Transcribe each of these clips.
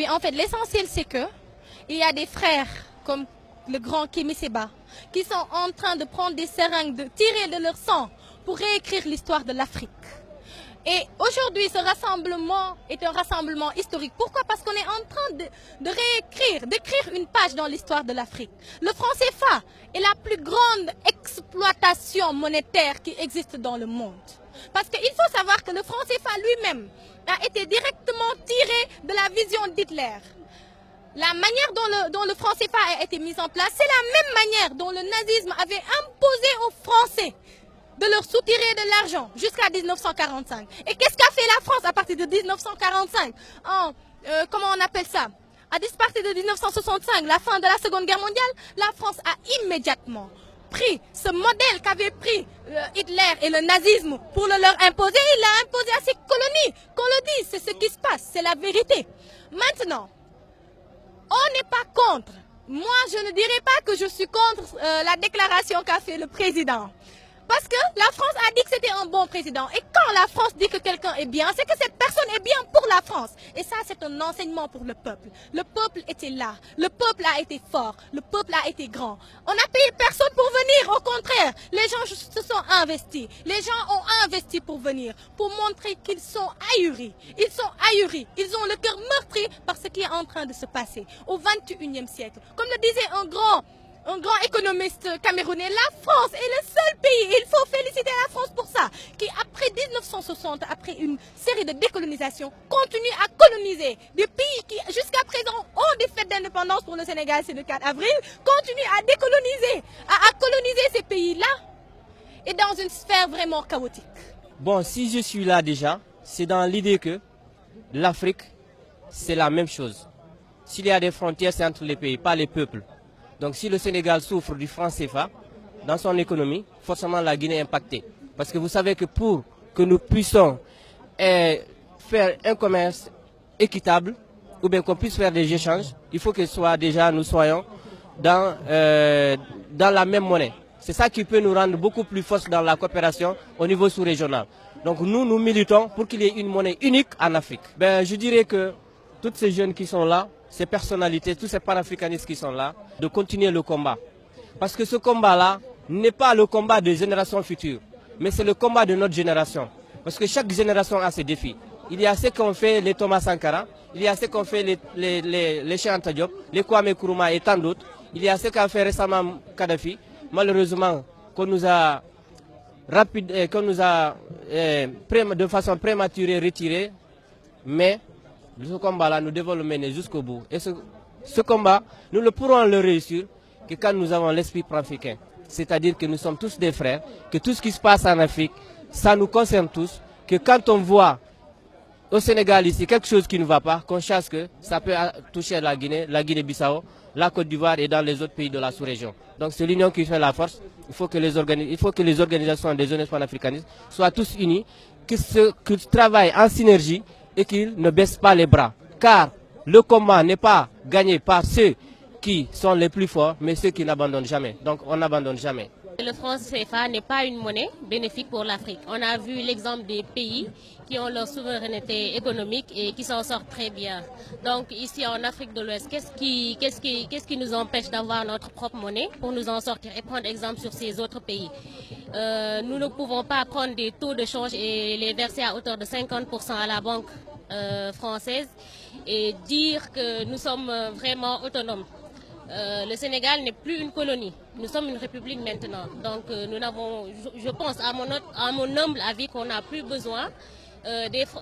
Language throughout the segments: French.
Oui, en fait, l'essentiel, c'est que il y a des frères comme le grand Kémy Séba qui sont en train de prendre des seringues, de tirer de leur sang pour réécrire l'histoire de l'Afrique. Et aujourd'hui, ce rassemblement est un rassemblement historique. Pourquoi? Parce qu'on est en train de réécrire, d'écrire une page dans l'histoire de l'Afrique. Le franc CFA est la plus grande exploitation monétaire qui existe dans le monde. Parce qu'il faut savoir que le franc CFA lui-même a été directement tiré de la vision d'Hitler. La manière dont le franc CFA a été mis en place, c'est la même manière dont le nazisme avait imposé aux Français de leur soutirer de l'argent jusqu'à 1945. Et qu'est-ce qu'a fait la France à partir de 1945? Comment on appelle ça? À partir de 1965, la fin de la Seconde Guerre mondiale, la France a immédiatement pris ce modèle qu'avait pris Hitler et le nazisme pour le leur imposer. Il l'a imposé à ses colonies. Qu'on le dise, c'est ce qui se passe, c'est la vérité. Maintenant, on n'est pas contre. Moi, je ne dirais pas que je suis contre la déclaration qu'a fait le président. Parce que la France a dit que c'était un bon président. Et quand la France dit que quelqu'un est bien, c'est que cette personne est bien pour la France. Et ça, c'est un enseignement pour le peuple. Le peuple était là. Le peuple a été fort. Le peuple a été grand. On n'a payé personne pour venir. Au contraire, les gens se sont investis. Les gens ont investi pour venir, pour montrer qu'ils sont ahuris. Ils sont ahuris. Ils ont le cœur meurtri par ce qui est en train de se passer au XXIe siècle. Comme le disait un grand économiste camerounais, la France est le seul pays, il faut féliciter la France pour ça, qui après 1960, après une série de décolonisations, continue à coloniser des pays qui jusqu'à présent ont des fêtes d'indépendance. Pour le Sénégal, c'est le 4 avril, continue à décoloniser, à coloniser ces pays-là, et dans une sphère vraiment chaotique. Bon, si je suis là déjà, c'est dans l'idée que l'Afrique, c'est la même chose. S'il y a des frontières, c'est entre les pays, pas les peuples. Donc si le Sénégal souffre du franc CFA dans son économie, forcément la Guinée est impactée. Parce que vous savez que pour que nous puissions faire un commerce équitable, ou bien qu'on puisse faire des échanges, il faut que nous soyons dans la même monnaie. C'est ça qui peut nous rendre beaucoup plus forts dans la coopération au niveau sous-régional. Donc nous militons pour qu'il y ait une monnaie unique en Afrique. Je dirais que toutes ces jeunes qui sont là, ces personnalités, tous ces panafricanistes qui sont là, de continuer le combat. Parce que ce combat-là n'est pas le combat des générations futures, mais c'est le combat de notre génération. Parce que chaque génération a ses défis. Il y a ce qu'ont fait les Thomas Sankara, il y a ce qu'ont fait les Cheikh Anta Diop, les Kwame Nkrumah et tant d'autres. Il y a ce qu'a fait récemment Kadhafi, malheureusement qu'on nous a de façon prématurée retiré, mais ce combat-là, nous devons le mener jusqu'au bout. Et ce combat, nous ne pourrons le réussir que quand nous avons l'esprit panafricain. C'est-à-dire que nous sommes tous des frères, que tout ce qui se passe en Afrique, ça nous concerne tous, que quand on voit au Sénégal ici quelque chose qui ne va pas, qu'on sache que ça peut toucher la Guinée-Bissau, la Côte d'Ivoire et dans les autres pays de la sous-région. Donc c'est l'union qui fait la force. Il faut que les organisations des jeunesses panafricanistes soient tous unis, qu'ils travaillent en synergie et qu'ils ne baissent pas les bras. Car le combat n'est pas gagné par ceux qui sont les plus forts, mais ceux qui n'abandonnent jamais. Donc on n'abandonne jamais. Le franc CFA n'est pas une monnaie bénéfique pour l'Afrique. On a vu l'exemple des pays qui ont leur souveraineté économique et qui s'en sortent très bien. Donc ici en Afrique de l'Ouest, qu'est-ce qui nous empêche d'avoir notre propre monnaie pour nous en sortir et prendre exemple sur ces autres pays? Nous ne pouvons pas prendre des taux de change et les verser à hauteur de 50% à la banque française et dire que nous sommes vraiment autonomes. Le Sénégal n'est plus une colonie, nous sommes une république maintenant. Donc nous n'avons, je pense à mon humble avis, qu'on n'a plus besoin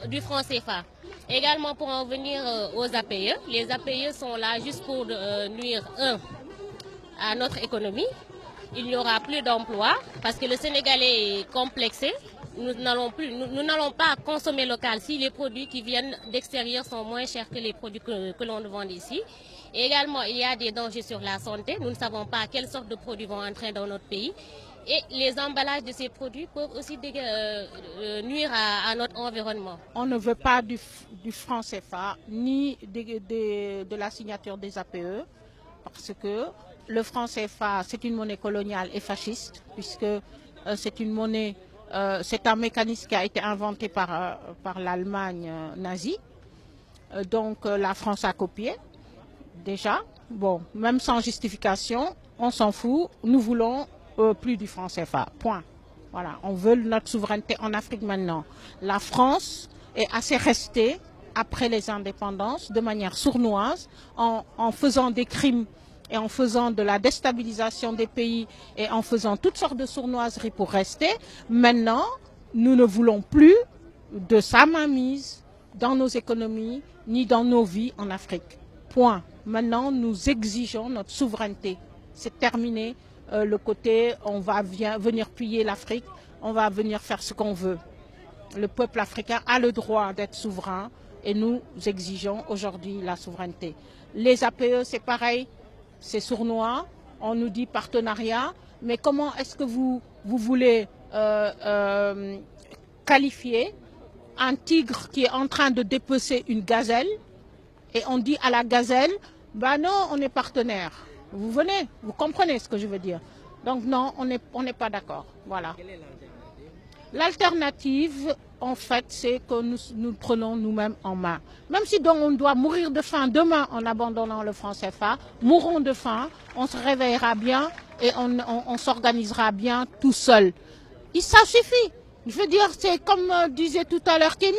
du franc CFA. Également pour en venir aux APE, les APE sont là juste pour nuire à notre économie. Il n'y aura plus d'emplois parce que le Sénégalais est complexé. Nous n'allons pas consommer local si les produits qui viennent d'extérieur sont moins chers que les produits que l'on vend ici. Et également, il y a des dangers sur la santé. Nous ne savons pas quelle sorte de produits vont entrer dans notre pays. Et les emballages de ces produits peuvent aussi nuire à notre environnement. On ne veut pas du franc CFA ni de la signature des APE parce que le franc CFA, c'est une monnaie coloniale et fasciste puisque c'est une monnaie, c'est un mécanisme qui a été inventé par l'Allemagne nazie. Donc la France a copié, déjà. Bon, même sans justification, on s'en fout. Nous voulons plus du franc CFA. Point. Voilà, on veut notre souveraineté en Afrique maintenant. La France est assez restée après les indépendances de manière sournoise en faisant des crimes et en faisant de la déstabilisation des pays et en faisant toutes sortes de sournoiseries pour rester. Maintenant, nous ne voulons plus de sa mainmise dans nos économies ni dans nos vies en Afrique. Point. Maintenant, nous exigeons notre souveraineté. C'est terminé. Le côté on va venir piller l'Afrique, on va venir faire ce qu'on veut. Le peuple africain a le droit d'être souverain et nous exigeons aujourd'hui la souveraineté. Les APE, c'est pareil, c'est sournois, on nous dit partenariat, mais comment est-ce que vous voulez qualifier un tigre qui est en train de dépecer une gazelle et on dit à la gazelle, bah non, on est partenaire. Vous venez, vous comprenez ce que je veux dire. Donc non, on n'est pas d'accord. Voilà. L'alternative, en fait, c'est que nous prenons nous-mêmes en main. Même si donc on doit mourir de faim demain en abandonnant le franc CFA, mourons de faim, on se réveillera bien et on s'organisera bien tout seul. Et ça suffit. Je veux dire, c'est comme disait tout à l'heure Kémy,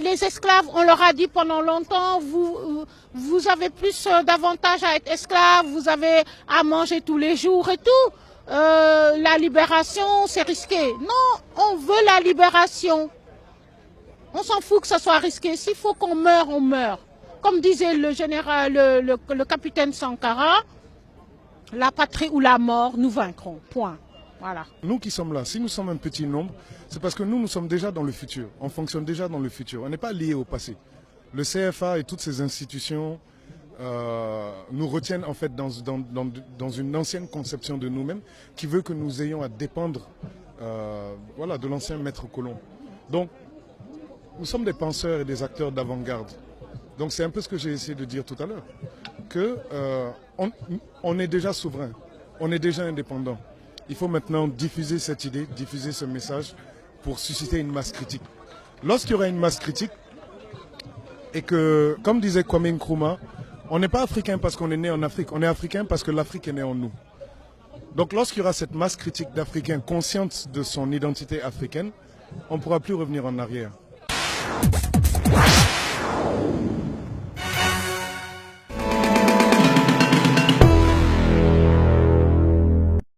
les esclaves, on leur a dit pendant longtemps, vous avez plus d'avantages à être esclave, vous avez à manger tous les jours et tout. La libération, c'est risqué. Non, on veut la libération. On s'en fout que ça soit risqué. S'il faut qu'on meure, on meurt. Comme disait le général, le capitaine Sankara, la patrie ou la mort, nous vaincrons. Point. Voilà. Nous qui sommes là, si nous sommes un petit nombre, c'est parce que nous sommes déjà dans le futur. On fonctionne déjà dans le futur. On n'est pas lié au passé. Le CFA et toutes ces institutions nous retiennent en fait dans une ancienne conception de nous-mêmes qui veut que nous ayons à dépendre voilà, de l'ancien maître colon. Donc, nous sommes des penseurs et des acteurs d'avant-garde. Donc c'est un peu ce que j'ai essayé de dire tout à l'heure. On est déjà souverain, on est déjà indépendant. Il faut maintenant diffuser cette idée, diffuser ce message pour susciter une masse critique. Lorsqu'il y aura une masse critique, et que, comme disait Kwame Nkrumah, on n'est pas africain parce qu'on est né en Afrique, on est africain parce que l'Afrique est née en nous. Donc lorsqu'il y aura cette masse critique d'Africains consciente de son identité africaine, on ne pourra plus revenir en arrière.